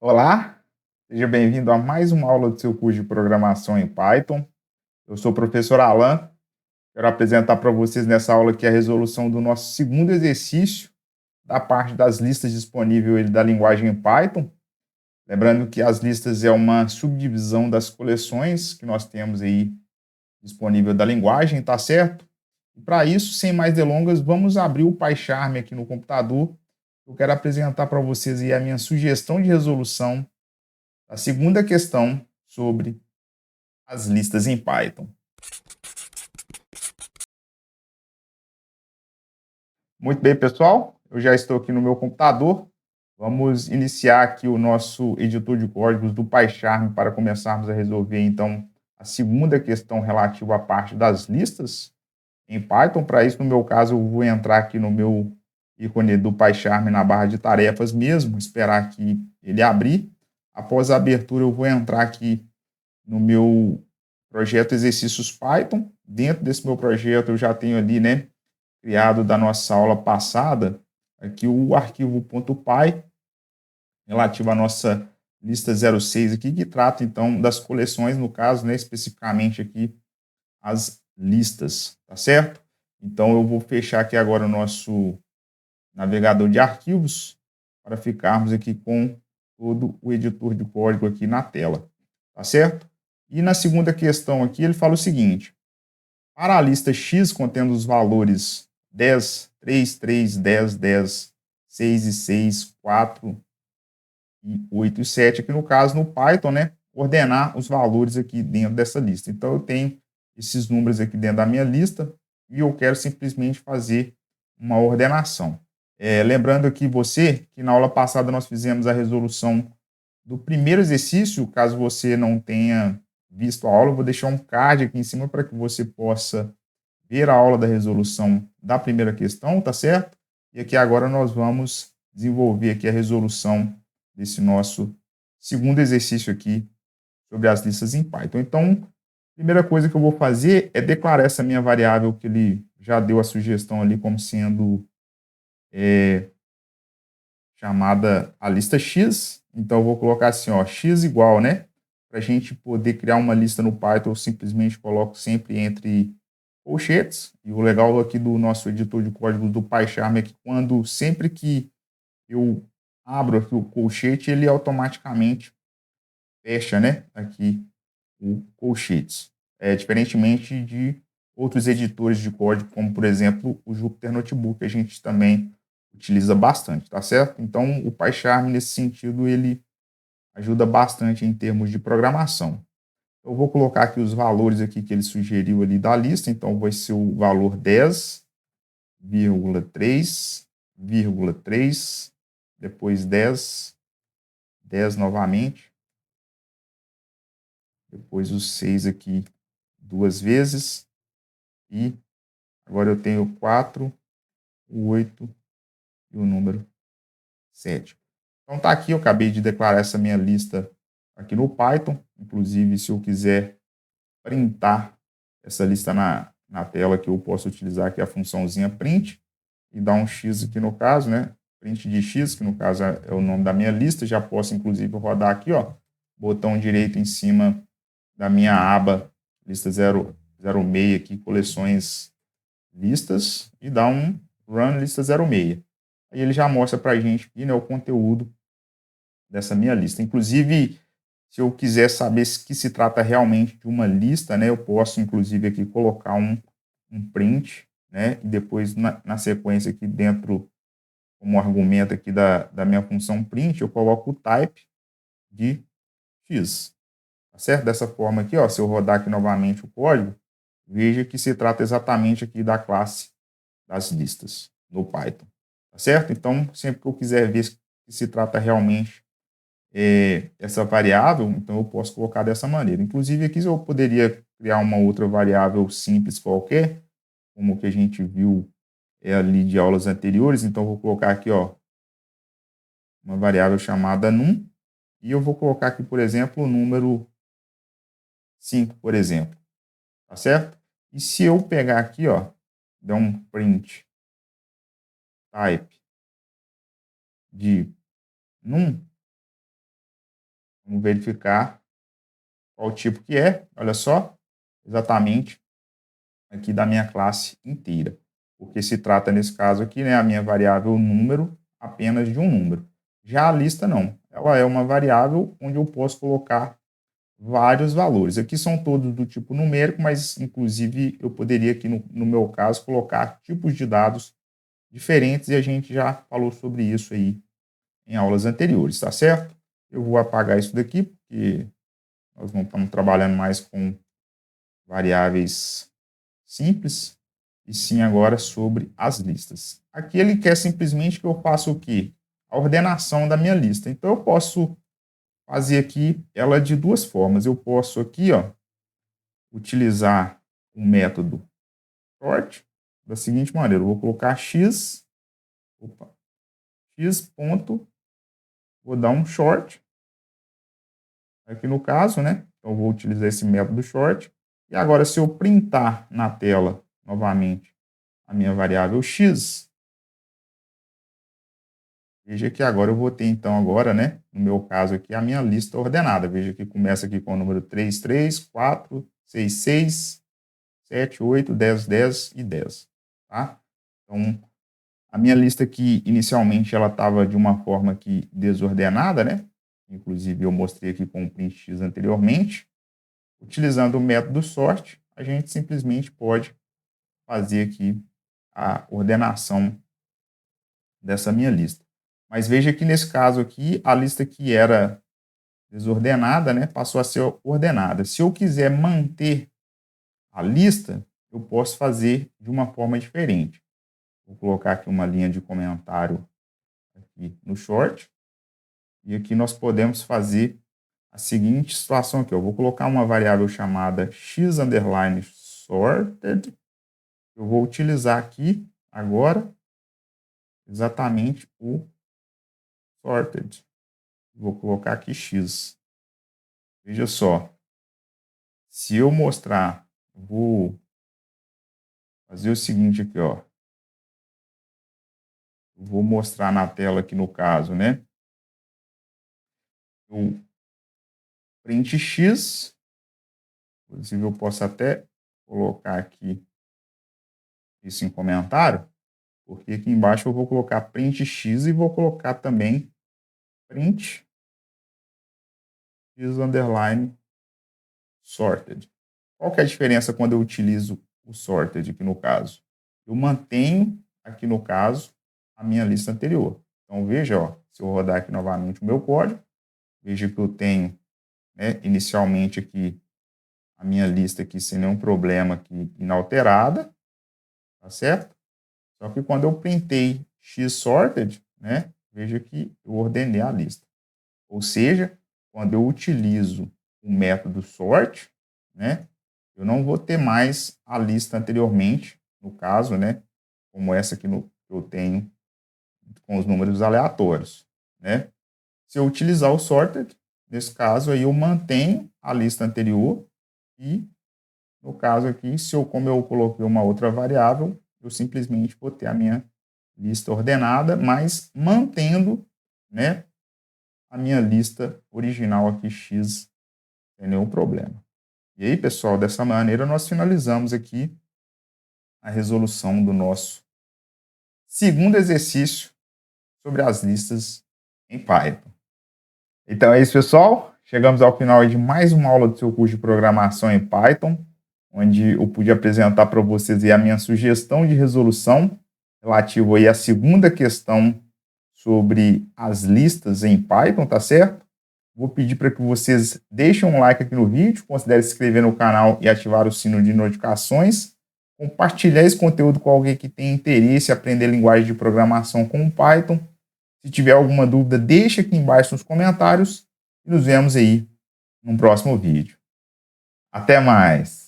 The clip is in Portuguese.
Olá, seja bem-vindo a mais uma aula do seu curso de programação em Python. Eu sou o professor Alan. Quero apresentar para vocês nessa aula aqui a resolução do nosso segundo exercício da parte das listas disponíveis da linguagem Python. Lembrando que as listas é uma subdivisão das coleções que nós temos aí disponível da linguagem, tá certo? E para isso, sem mais delongas, vamos abrir o PyCharm aqui no computador. Eu quero apresentar para vocês aí a minha sugestão de resolução. A segunda questão sobre as listas em Python. Muito bem, pessoal, eu já estou aqui no meu computador. Vamos iniciar aqui o nosso editor de códigos do PyCharm para começarmos a resolver, então, a segunda questão relativa à parte das listas em Python. Para isso, no meu caso, eu vou entrar aqui no meu ícone do PyCharm na barra de tarefas mesmo, esperar que ele abrir. Após a abertura, eu vou entrar aqui no meu projeto Exercícios Python. Dentro desse meu projeto, eu já tenho ali, né, criado da nossa aula passada, aqui o arquivo .py, relativo à nossa lista 06 aqui, que trata, então, das coleções, no caso, né, especificamente aqui, as listas, tá certo? Então, eu vou fechar aqui agora o nosso navegador de arquivos, para ficarmos aqui com todo o editor de código aqui na tela, tá certo? E na segunda questão aqui, ele fala o seguinte: para a lista X contendo os valores 10, 3, 3, 10, 10, 6 e 6, 4 e 8 e 7, aqui no caso no Python, né, ordenar os valores aqui dentro dessa lista. Então eu tenho esses números aqui dentro da minha lista e eu quero simplesmente fazer uma ordenação. Lembrando aqui você que na aula passada nós fizemos a resolução do primeiro exercício. Caso você não tenha visto a aula, eu vou deixar um card aqui em cima para que você possa ver a aula da resolução da primeira questão, tá certo? E aqui agora nós vamos desenvolver aqui a resolução desse nosso segundo exercício aqui sobre as listas em Python. Então, a primeira coisa que eu vou fazer é declarar essa minha variável que ele já deu a sugestão ali como sendo chamada a lista X. Então, eu vou colocar assim, ó, X igual, né? Para a gente poder criar uma lista no Python, eu simplesmente coloco sempre entre colchetes. E o legal aqui do nosso editor de código do PyCharm é que sempre que eu abro aqui o colchete, ele automaticamente fecha, né, aqui o colchetes. Diferentemente de outros editores de código, como por exemplo o Jupyter Notebook, que a gente também utiliza bastante, tá certo? Então o PyCharm nesse sentido ele ajuda bastante em termos de programação. Eu vou colocar aqui os valores aqui que ele sugeriu ali da lista. Então vai ser o valor 10,3,3, depois 10, 10 novamente, depois o 6 aqui duas vezes, e agora eu tenho 4, o 8 e o número 7. Então tá aqui, eu acabei de declarar essa minha lista aqui no Python. Inclusive, se eu quiser printar essa lista na tela, que eu posso utilizar aqui a funçãozinha print e dar um X aqui no caso, né? Print de X, que no caso é o nome da minha lista. Já posso, inclusive, rodar aqui, ó, botão direito em cima da minha aba lista 006 aqui, coleções listas, e dar um run lista 06. Aí ele já mostra para a gente aqui, né, o conteúdo dessa minha lista. Inclusive, se eu quiser saber que se trata realmente de uma lista, né, eu posso, inclusive, aqui colocar um print, né, e depois, na sequência aqui dentro, como argumento aqui da minha função print, eu coloco o type de X. Tá certo? Dessa forma aqui, ó, se eu rodar aqui novamente o código, veja que se trata exatamente aqui da classe das listas no Python. Tá certo? Então, sempre que eu quiser ver que se trata realmente essa variável, então eu posso colocar dessa maneira. Inclusive aqui eu poderia criar uma outra variável simples qualquer, como o que a gente viu ali de aulas anteriores. Então eu vou colocar aqui, ó, uma variável chamada num, e eu vou colocar aqui, por exemplo, o número 5, por exemplo, tá certo? E se eu pegar aqui, ó, der um print type de num, Vamos verificar qual tipo que é. Olha só, exatamente aqui da minha classe inteira. Porque se trata, nesse caso aqui, né, a minha variável número apenas de um número. Já a lista não. Ela é uma variável onde eu posso colocar vários valores. Aqui são todos do tipo numérico, mas inclusive eu poderia aqui no meu caso colocar tipos de dados diferentes e a gente já falou sobre isso aí em aulas anteriores, tá certo? Eu vou apagar isso daqui porque nós não estamos trabalhando mais com variáveis simples e sim agora sobre as listas. Aqui ele quer simplesmente que eu faça o quê? A ordenação da minha lista. Então eu posso fazer aqui ela de duas formas. Eu posso aqui, ó, utilizar o método sort da seguinte maneira. Eu vou colocar x ponto, vou dar um short, aqui no caso, né? Então, eu vou utilizar esse método short. E agora, se eu printar na tela, novamente, a minha variável x, veja que agora eu vou ter, então, agora, né? No meu caso aqui, a minha lista ordenada. Veja que começa aqui com o número 3, 3, 4, 6, 6, 7, 8, 10, 10 e 10, tá? Então, a minha lista aqui, inicialmente, ela estava de uma forma aqui desordenada, né? Inclusive, eu mostrei aqui com o print x anteriormente. Utilizando o método sort, a gente simplesmente pode fazer aqui a ordenação dessa minha lista. Mas veja que nesse caso aqui, a lista que era desordenada, né, passou a ser ordenada. Se eu quiser manter a lista, eu posso fazer de uma forma diferente. Vou colocar aqui uma linha de comentário aqui no short. E aqui nós podemos fazer a seguinte situação aqui. Eu vou colocar uma variável chamada x_sorted. Eu vou utilizar aqui agora exatamente o sorted. Vou colocar aqui x. Veja só. Se eu mostrar, vou fazer o seguinte aqui, ó. Vou mostrar na tela aqui no caso, né? O print x. Inclusive eu posso até colocar aqui isso em comentário, porque aqui embaixo eu vou colocar print x e vou colocar também print x_sorted. Qual que é a diferença quando eu utilizo o sorted aqui no caso? Eu mantenho aqui no caso a minha lista anterior. Então veja, ó, se eu rodar aqui novamente o meu código, veja que eu tenho, né, inicialmente aqui a minha lista aqui sem nenhum problema aqui inalterada, tá certo? Só que quando eu printei x_sorted, né, veja que eu ordenei a lista. Ou seja, quando eu utilizo o método sort, né, eu não vou ter mais a lista anteriormente, no caso, né, como essa aqui que eu tenho com os números aleatórios, né? Se eu utilizar o sorted, nesse caso aí eu mantenho a lista anterior e, no caso aqui, como eu coloquei uma outra variável, eu simplesmente vou ter a minha lista ordenada, mas mantendo, né, a minha lista original aqui, x, sem nenhum problema. E aí, pessoal, dessa maneira nós finalizamos aqui a resolução do nosso segundo exercício sobre as listas em Python. Então é isso, pessoal. Chegamos ao final de mais uma aula do seu curso de programação em Python, onde eu pude apresentar para vocês a minha sugestão de resolução relativo aí à segunda questão sobre as listas em Python, tá certo? Vou pedir para que vocês deixem um like aqui no vídeo, considerem se inscrever no canal e ativar o sino de notificações, compartilhar esse conteúdo com alguém que tem interesse em aprender linguagem de programação com o Python. Se tiver alguma dúvida, deixe aqui embaixo nos comentários e nos vemos aí no próximo vídeo. Até mais!